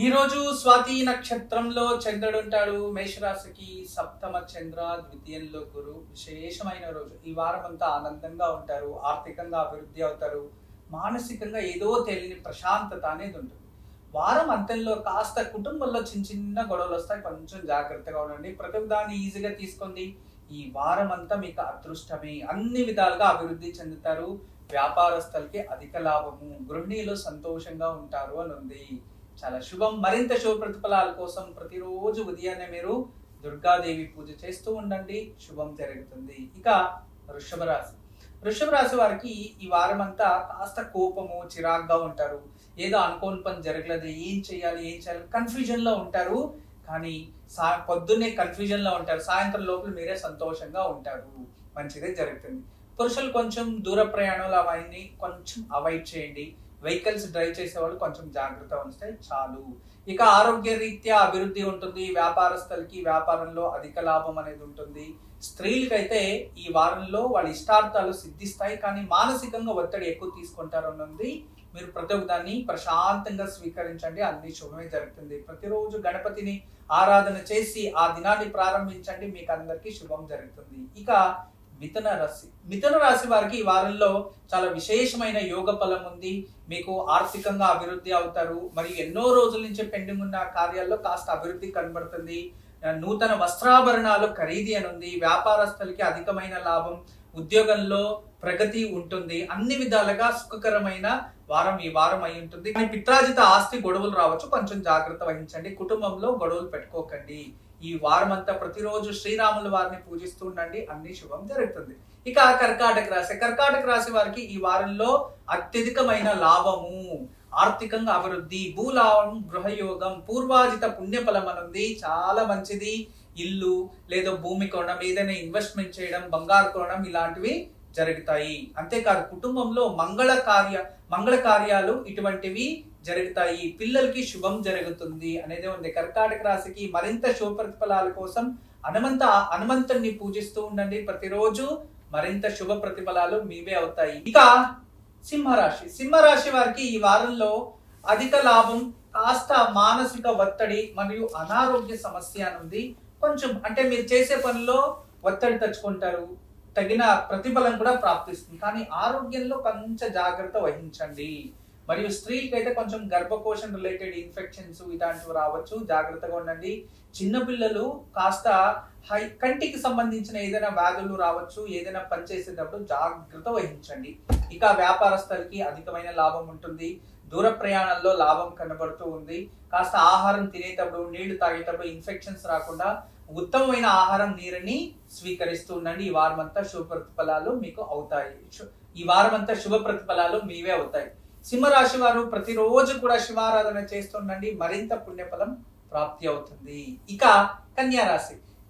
ఈ రోజు స్వాతి నక్షత్రంలో చంద్రుడు ఉంటాడు. మేషరాశికి సప్తమ చంద్ర, ద్వితీయంలో గురు. విశేషమైన రోజు. ఈ వారం అంతా ఆనందంగా ఉంటారు, ఆర్థికంగా అభివృద్ధి అవుతారు, మానసికంగా ఏదో తెలియని ప్రశాంతత అనేది ఉంటుంది. వారం అంతంలో కాస్త కుటుంబంలో చిన్న చిన్న గొడవలు వస్తాయి, కొంచెం జాగ్రత్తగా ఉండండి. ప్రతి దాన్ని ఈజీగా తీసుకోండి. ఈ వారం అంతా మీకు అదృష్టమే, అన్ని విధాలుగా అభివృద్ధి చెందుతారు. వ్యాపారస్తులకి అధిక లాభము, గృహిణీలు సంతోషంగా ఉంటారు అని ఉంది. చాలా శుభం. మరింత శుభ ప్రతిఫలాల కోసం ప్రతిరోజు ఉదయాన్నే మీరు దుర్గాదేవి పూజ చేస్తూ ఉండండి, శుభం జరుగుతుంది. ఇక వృషభ రాశి. వృషభ రాశి వారికి ఈ వారం అంతా కాస్త కోపము, చిరాగ్గా ఉంటారు. ఏదో అనుకోని పని జరగలేదు, ఏం చేయాలి కన్ఫ్యూజన్ లో ఉంటారు. కానీ పొద్దున్నే కన్ఫ్యూజన్ లో ఉంటారు, సాయంత్రం లోపల మీరే సంతోషంగా ఉంటారు, మంచిదే జరుగుతుంది. పురుషులు కొంచెం దూర ప్రయాణాలు అవన్నీ కొంచెం అవాయిడ్ చేయండి. వెహికల్స్ డ్రైవ్ చేసేవాళ్ళు కొంచెం జాగ్రత్త ఉంచితే చాలు. ఇక ఆరోగ్య రీత్యా అభివృద్ధి ఉంటుంది. వ్యాపారస్తులకి వ్యాపారంలో అధిక లాభం అనేది ఉంటుంది. స్త్రీలకైతే ఈ వారంలో వాళ్ళ ఇష్టార్థాలు సిద్ధిస్తాయి, కానీ మానసికంగా ఒత్తిడి ఎక్కువ తీసుకుంటారు అన్నది. మీరు ప్రతి ఒక్క దాన్ని ప్రశాంతంగా స్వీకరించండి, అన్ని శుభమే జరుగుతుంది. ప్రతిరోజు గణపతిని ఆరాధన చేసి ఆ దినాన్ని ప్రారంభించండి, మీకు అందరికీ శుభం జరుగుతుంది. ఇక మిథున రాశి వారికి ఈ వారంలో చాలా విశేషమైన యోగ ఫలం ఉంది. మీకు ఆర్థికంగా అభివృద్ధి అవుతారు, మరియు ఎన్నో రోజుల నుంచి పెండింగ్ ఉన్న కార్యాల్లో కాస్త అభివృద్ధి కనబడుతుంది. నూతన వస్త్రాభరణాలు ఖరీదు అని ఉంది. వ్యాపారస్తులకి అధికమైన లాభం, ఉద్యోగంలో ప్రగతి ఉంటుంది. అన్ని విధాలుగా సుఖకరమైన వారం ఈ వారం అయి ఉంటుంది. కానీ పిత్రాజిత ఆస్తి గొడవలు రావచ్చు, కొంచెం జాగ్రత్త వహించండి. కుటుంబంలో గొడవలు పెట్టుకోకండి. ఈ వారం అంతా ప్రతిరోజు శ్రీరాముల వారిని పూజిస్తూ ఉండండి, అన్ని శుభం జరుగుతుంది. ఇక కర్కాటక రాశి వారికి ఈ వారంలో అత్యధికమైన లాభము, ఆర్థికంగా అభివృద్ధి, భూలాభం, గృహయోగం, పూర్వాజిత పుణ్యఫలం అనుంది. చాలా మంచిది. ఇల్లు లేదా భూమి కొనడం, ఏదైనా ఇన్వెస్ట్మెంట్ చేయడం, బంగారు కొనడం ఇలాంటివి జరుగుతాయి. అంతేకాదు కుటుంబంలో మంగళ కార్యాలు ఇటువంటివి జరుగుతాయి. పిల్లలకి శుభం జరుగుతుంది అనేది ఉంది. కర్కాటక రాశికి మరింత శుభ ప్రతిఫలాల కోసం హనుమంతుని పూజిస్తూ ఉండండి ప్రతిరోజు, మరింత శుభ ప్రతిఫలాలు మీవే అవుతాయి. ఇక సింహరాశి వారికి ఈ వారంలో అధిక లాభం, కాస్త మానసిక ఒత్తిడి మరియు అనారోగ్య సమస్య ఉంది. కొంచెం అంటే మీరు చేసే పనిలో ఒత్తిడి తెచ్చుకుంటారు, తగిన ప్రతిఫలం కూడా ప్రాప్తిస్తుంది, కానీ ఆరోగ్యంలో కొంచెం జాగ్రత్త వహించండి. మరియు స్త్రీలకైతే కొంచెం గర్భకోశం రిలేటెడ్ ఇన్ఫెక్షన్స్ ఇలాంటివి రావచ్చు, జాగ్రత్తగా ఉండండి. చిన్నపిల్లలు కాస్త కంటికి సంబంధించిన ఏదైనా వ్యాధులు రావచ్చు, ఏదైనా పని చేసేటప్పుడు జాగ్రత్త వహించండి. ఇక వ్యాపారస్తులకి అధికమైన లాభం ఉంటుంది. దూర ప్రయాణాల్లో లాభం కనబడుతూ ఉంది. కాస్త ఆహారం తినేటప్పుడు, నీళ్లు తాగేటప్పుడు ఇన్ఫెక్షన్స్ రాకుండా ఉత్తమమైన ఆహారం, నీరుని స్వీకరిస్తూ ఉండండి. ఈ వారం అంతా శుభ ప్రతిఫలాలు మీకు అవుతాయి. ఈ వారం అంతా శుభ ప్రతిఫలాలు మీవే అవుతాయి. సింహరాశి వారు ప్రతిరోజు కూడా శివారాధన చేస్తుండండి, మరింత పుణ్యఫలం ప్రాప్తి అవుతుంది. ఇక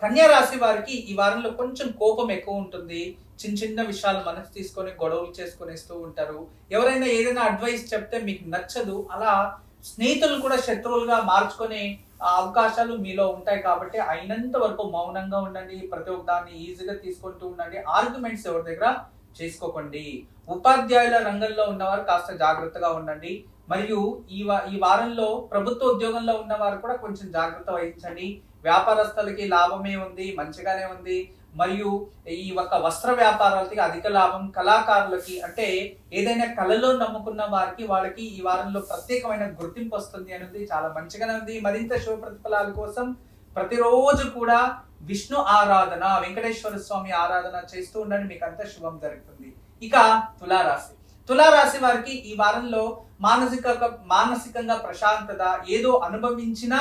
కన్యారాశి వారికి ఈ వారంలో కొంచెం కోపం ఎక్కువ ఉంటుంది. చిన్న విషయాలు మనసు తీసుకొని గొడవలు చేసుకునేస్తూ ఉంటారు. ఎవరైనా ఏదైనా అడ్వైస్ చెప్తే మీకు నచ్చదు, అలా స్నేహితులు కూడా శత్రువులుగా మార్చుకునే అవకాశాలు మీలో ఉంటాయి. కాబట్టి అయినంత వరకు మౌనంగా ఉండండి, ప్రతి ఒక్క దాన్ని ఈజీగా తీసుకుంటూ ఉండండి. ఆర్గ్యుమెంట్స్ ఎవరి దగ్గర చేసుకోకండి. ఉపాధ్యాయుల రంగంలో ఉన్నవారు కాస్త జాగ్రత్తగా ఉండండి. మరియు ఈ వారంలో ప్రభుత్వ ఉద్యోగంలో ఉన్నవారు కూడా కొంచెం జాగ్రత్త వహించండి. వ్యాపారస్తులకి లాభమే ఉంది, మంచిగానే ఉంది. మరియు ఈ ఒక వస్త్ర వ్యాపారాలకి అధిక లాభం. కళాకారులకి అంటే ఏదైనా కళలో నమ్ముకున్న వాళ్ళకి ఈ వారంలో ప్రత్యేకమైన గుర్తింపు వస్తుంది అనేది చాలా మంచిగానే ఉంది. మరింత శుభ ప్రతిఫలాల కోసం ప్రతిరోజు కూడా విష్ణు ఆరాధన, వెంకటేశ్వర స్వామి ఆరాధన చేస్తూ ఉండండి, మీకు అంతా శుభం జరుగుతుంది. ఇక తులారాశి వారికి ఈ వారంలో మానసికంగా ప్రశాంతత, ఏదో అనుభవించిన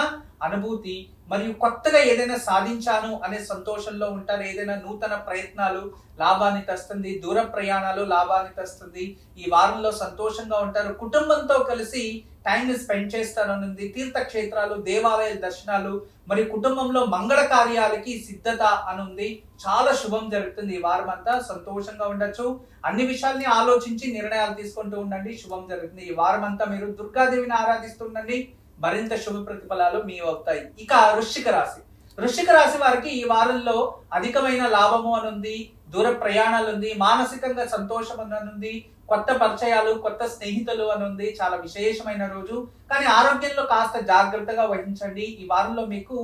అనుభూతి, మరియు కొత్తగా ఏదైనా సాధించాను అనే సంతోషంలో ఉంటారు. ఏదైనా నూతన ప్రయత్నాలు లాభాన్ని తెస్తుంది, దూర ప్రయాణాలు లాభాన్ని తెస్తుంది. ఈ వారంలో సంతోషంగా ఉంటారు. కుటుంబంతో కలిసి టైం స్పెండ్ చేస్తారనుంది. తీర్థక్షేత్రాలు, దేవాలయ దర్శనాలు, మరియు కుటుంబంలో మంగళ కార్యాలకి సిద్ధత అనుంది. చాలా శుభం జరుగుతుంది. ఈ వారం అంతా సంతోషంగా ఉండొచ్చు. అన్ని విషయాల్ని ఆలోచించి నిర్ణయాలు తీసుకుంటూ ఉండండి, శుభం జరుగుతుంది. ఈ వారం అంతా మీరు దుర్గాదేవిని ఆరాధిస్తుండండి, మరింత శుభ ప్రతిఫలాలు మీ అవుతాయి. ఇక వృశ్చిక రాశి వారికి ఈ వారంలో అధికమైన లాభము అనుంది. దూర ప్రయాణాలు ఉంది, మానసికంగా సంతోషం ఉంది, కొత్త పరిచయాలు, కొత్త స్నేహితులు అని ఉంది. చాలా విశేషమైన రోజు. కానీ ఆరోగ్యంలో కాస్త జాగ్రత్తగా వహించండి. ఈ వారంలో మీకు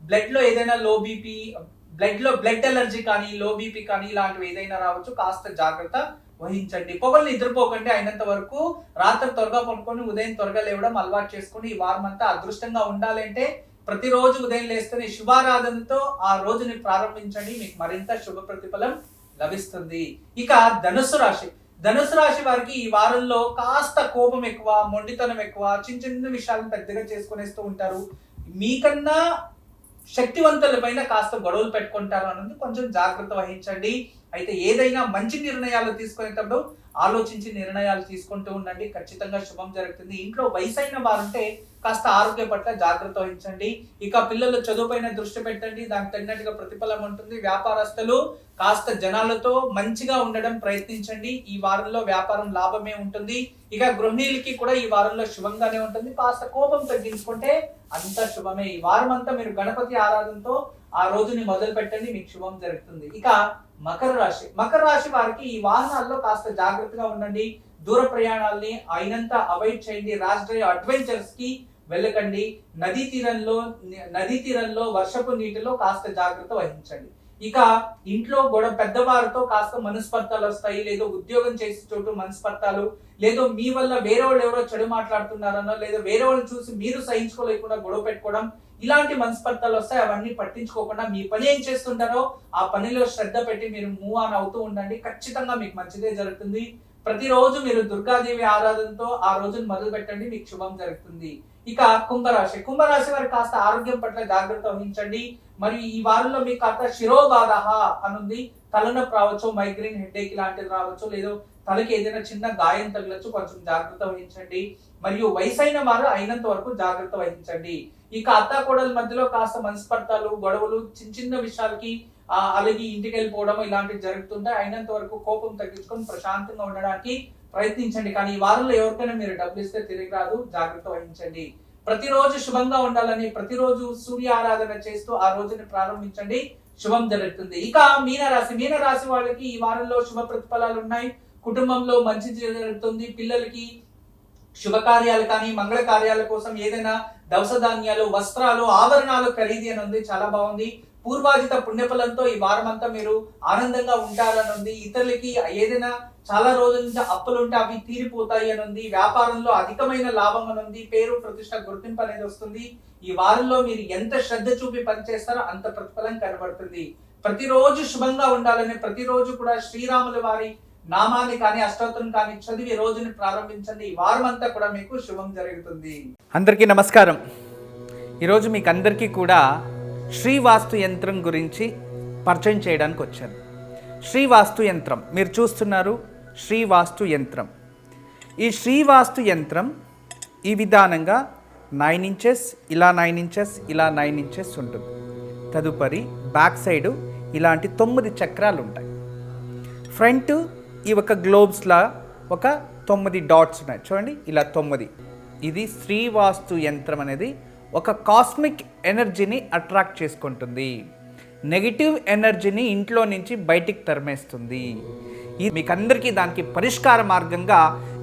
బ్లడ్ లో ఏదైనా లో బీపీ, బ్లడ్ ఎలర్జీ కానీ, లో బీపీ కానీ ఇలాంటివి ఏదైనా రావచ్చు. కాస్త జాగ్రత్త వహించండి. పొగలు నిద్రపోకండి. అయినంత వరకు రాత్రి త్వరగా పడుకొని ఉదయం త్వరగా లేవడం అలవాటు చేసుకుని ఈ వారం అంతా అదృష్టంగా ఉండాలి అంటే ప్రతిరోజు ఉదయం లేస్తేనే శుభారాధనతో ఆ రోజుని ప్రారంభించండి. మీకు మరింత శుభ ప్రతిఫలం లభిస్తుంది. ఇక ధనుసు రాశి వారికి ఈ వారంలో కాస్త కోపం ఎక్కువ, మొండితనం ఎక్కువ, చిన్న చిన్న విషయాలను పెద్దగా చేసుకునేస్తూ ఉంటారు. మీకన్నా శక్తివంతుల పైన కాస్త గొడవలు పెట్టుకుంటారు అన్నది కొంచెం జాగ్రత్త వహించండి. అయితే ఏదైనా మంచి నిర్ణయాలు తీసుకునేటప్పుడు ఆలోచించి నిర్ణయాలు తీసుకుంటూ ఉండండి. ఖచ్చితంగా శుభం జరుగుతుంది. ఇంట్లో వయసైన వారుంటే కాస్త ఆరోగ్య పట్ల జాగ్రత్త వహించండి. ఇక పిల్లలు చదువుపైన దృష్టి పెట్టండి. దానికి తగినట్టుగా ప్రతిఫలం ఉంటుంది. వ్యాపారస్తులు కాస్త జనాలతో మంచిగా ఉండడం ప్రయత్నించండి. ఈ వారంలో వ్యాపారం లాభమే ఉంటుంది. ఇక గృహిణీలకి కూడా ఈ వారంలో శుభంగానే ఉంటుంది. కాస్త కోపం తగ్గించుకుంటే అంత శుభమే. ఈ వారం అంతా మీరు గణపతి ఆరాధనతో ఆ రోజుని మొదలు పెట్టండి. మీకు శుభం జరుగుతుంది. ఇక మకర రాశి వారికి ఈ వాహనాల్లో కాస్త జాగ్రత్తగా ఉండండి. దూర ప్రయాణాలని అయినంత అవాయిడ్ చేయండి. రాష్ట్రీయ అడ్వెంచర్స్ కి వెళ్ళకండి. నదీ తీరంలో వర్షపు నీటిలో కాస్త జాగ్రత్త వహించండి. ఇక ఇంట్లో పెద్దవారితో కాస్త మనస్పర్ధాలు వస్తాయి. లేదో ఉద్యోగం చేసే చోటు మనస్పర్ధాలు, లేదో మీ వల్ల వేరే వాళ్ళు ఎవరో చెడు మాట్లాడుతున్నారనో, లేదా వేరే వాళ్ళు చూసి మీరు సహించుకోలేకుండా గొడవ పెట్టుకోవడం, ఇలాంటి మనస్పర్ధాలు వస్తాయి. అవన్నీ పట్టించుకోకుండా మీ పని ఏం చేస్తుంటారో ఆ పనిలో శ్రద్ధ పెట్టి మీరు మూవ్ ఆన్ అవుతూ ఉండండి. ఖచ్చితంగా మీకు మంచిదే జరుగుతుంది. ప్రతిరోజు మీరు దుర్గాదేవి ఆరాధనతో ఆ రోజును మొదలు పెట్టండి. మీకు శుభం జరుగుతుంది. ఇక కుంభరాశి వారి కాస్త ఆరోగ్యం పట్ల జాగ్రత్త వహించండి. మరియు ఈ వారంలో మీకు కాస్త శిరోబాధ అనుంది. తలనొప్పి రావచ్చు, మైగ్రేన్ హెడేక్ లాంటిది రావచ్చు, లేదా తలకి ఏదైనా చిన్న గాయం తగలచ్చు. కొంచెం జాగ్రత్త వహించండి. మరియు వయసైన వారు అయినంత వరకు జాగ్రత్త వహించండి. ఇక అత్తాకోడల మధ్యలో కాస్త మనస్పర్ధాలు, గొడవలు, చిన్న విషయాలకి అలాగే ఇంటికి వెళ్ళిపోవడం ఇలాంటివి జరుగుతుంటాయి. అయినంత వరకు కోపం తగ్గించుకొని ప్రశాంతంగా ఉండడానికి ప్రయత్నించండి. కానీ ఈ వారంలో ఎవరికైనా మీరు డబ్బులు ఇస్తే తిరిగి రాదు. జాగ్రత్త వహించండి. ప్రతిరోజు శుభంగా ఉండాలని ప్రతిరోజు సూర్య ఆరాధన చేస్తూ ఆ రోజుని ప్రారంభించండి. శుభం జరుగుతుంది. ఇక మీనరాశి వాళ్ళకి ఈ వారంలో శుభ ప్రతిఫలాలు ఉన్నాయి. కుటుంబంలో మంచి జరుగుతుంది. పిల్లలకి శుభకార్యాలు కానీ మంగళ కార్యాల కోసం ఏదైనా దవస ధాన్యాలు, వస్త్రాలు, ఆభరణాలు ఖరీదు అని ఉంది. చాలా బాగుంది. పూర్వాజిత పుణ్యఫలంతో ఈ వారం అంతా మీరు ఆనందంగా ఉంటారని ఉంది. ఇతరులకి ఏదైనా చాలా రోజుల నుంచి అప్పులు ఉంటే అవి తీరిపోతాయి అని ఉంది. వ్యాపారంలో అధికమైన లాభం అని ఉంది. పేరు, ప్రతిష్ట, గుర్తింపు అనేది వస్తుంది. ఈ వారంలో మీరు ఎంత శ్రద్ధ చూపి పనిచేస్తారో అంత ప్రతిఫలం కనబడుతుంది. ప్రతిరోజు శుభంగా ఉండాలని ప్రతిరోజు కూడా శ్రీరాముల వారి నామాన్ని కానీ అష్టోత్తరం కానీ చదివి రోజుని ప్రారంభించండి. ఈ వారం అంతా కూడా మీకు శుభం జరుగుతుంది. అందరికీ నమస్కారం. ఈరోజు మీకు అందరికీ కూడా శ్రీవాస్తు యంత్రం గురించి పరిచయం చేయడానికి వచ్చాను. శ్రీవాస్తు యంత్రం మీరు చూస్తున్నారు. శ్రీవాస్తు యంత్రం. ఈ శ్రీవాస్తు యంత్రం ఈ విధానంగా 9 ఇంచెస్, ఇలా 9 ఇంచెస్, ఇలా 9 ఇంచెస్ ఉంటుంది. తదుపరి బ్యాక్ సైడు ఇలాంటి 9 చక్రాలు ఉంటాయి. ఫ్రంట్ ఈ ఒక గ్లోబ్స్లా ఒక 9 డాట్స్ ఉన్నాయి. చూడండి, ఇలా 9. ఇది శ్రీవాస్తు యంత్రం అనేది ఒక కాస్మిక్ ఎనర్జీని అట్రాక్ట్ చేసుకుంటుంది. నెగిటివ్ ఎనర్జీని ఇంట్లో నుంచి బయటికి తరిమేస్తుంది. మీకు అందరికీ దానికి పరిష్కార మార్గంగా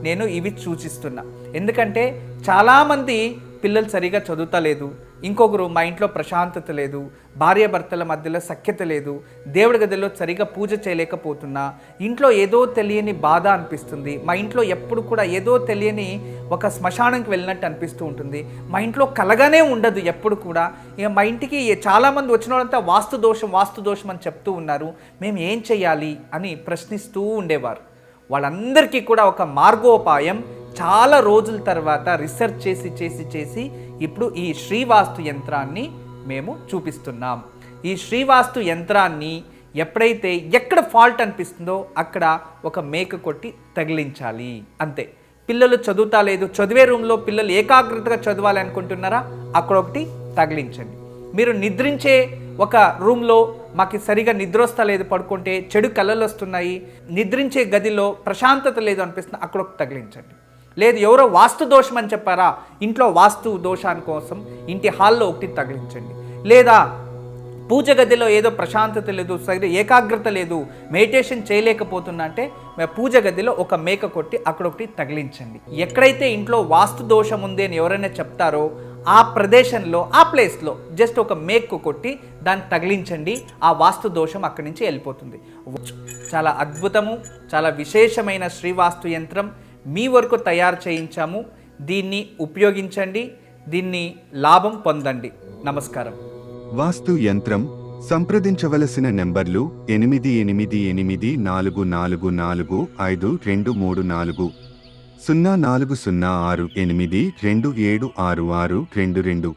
నేను ఇవి సూచిస్తున్నా. ఎందుకంటే చాలామంది పిల్లలు సరిగా చదువుతలేదు, ఇంకొకరు మా ఇంట్లో ప్రశాంతత లేదు, భార్యాభర్తల మధ్యలో సఖ్యత లేదు, దేవుడి గదిలో సరిగా పూజ చేయలేకపోతున్నా, ఇంట్లో ఏదో తెలియని బాధ అనిపిస్తుంది, మా ఇంట్లో ఎప్పుడు కూడా ఏదో తెలియని ఒక శ్మశానంకి వెళ్ళినట్టు అనిపిస్తూ ఉంటుంది, మా ఇంట్లో కలగానే ఉండదు ఎప్పుడు కూడా. ఇక మా ఇంటికి చాలామంది వచ్చిన వాళ్ళంతా వాస్తు దోషం అని చెప్తూ ఉన్నారు, మేము ఏం చేయాలి అని ప్రశ్నిస్తూ ఉండేవారు. వాళ్ళందరికీ కూడా ఒక మార్గోపాయం చాలా రోజుల తర్వాత రీసెర్చ్ చేసి ఇప్పుడు ఈ శ్రీవాస్తు యంత్రాన్ని మేము చూపిస్తున్నాం. ఈ శ్రీవాస్తు యంత్రాన్ని ఎప్పుడైతే ఎక్కడ ఫాల్ట్ అనిపిస్తుందో అక్కడ ఒక మేక కొట్టి తగిలించాలి, అంతే. పిల్లలు చదువుతా లేదు, చదివే రూమ్లో పిల్లలు ఏకాగ్రతగా చదవాలి అనుకుంటున్నారా, అక్కడ ఒకటి తగిలించండి. మీరు నిద్రించే ఒక రూమ్లో మాకు సరిగా నిద్ర వస్తా లేదు, పడుకుంటే చెడు కళలు వస్తున్నాయి, నిద్రించే గదిలో ప్రశాంతత లేదు అనిపిస్తుంది, అక్కడ ఒకటి తగిలించండి. లేదు ఎవరో వాస్తు దోషం అని చెప్పారా, ఇంట్లో వాస్తు దోషాని కోసం ఇంటి హాల్లో ఒకటి తగిలించండి. లేదా పూజ గదిలో ఏదో ప్రశాంతత లేదు, ఏకాగ్రత లేదు, మెడిటేషన్ చేయలేకపోతున్నా అంటే పూజ గదిలో ఒక మేక కొట్టి అక్కడ ఒకటి తగిలించండి. ఎక్కడైతే ఇంట్లో వాస్తు దోషం ఉంది అని ఎవరైనా చెప్తారో ఆ ప్రదేశంలో, ఆ ప్లేస్లో జస్ట్ ఒక మేకు కొట్టి దాన్ని తగిలించండి. ఆ వాస్తు దోషం అక్కడి నుంచి వెళ్ళిపోతుంది. చాలా అద్భుతము, చాలా విశేషమైన శ్రీవాస్తు యంత్రం మీ వరకు తయారు చేయించాము. దీన్ని ఉపయోగించండి, దీన్ని లాభం పొందండి. నమస్కారం. వాస్తు యంత్రం సంప్రదించవలసిన నెంబర్లు 8844452344 040682766622.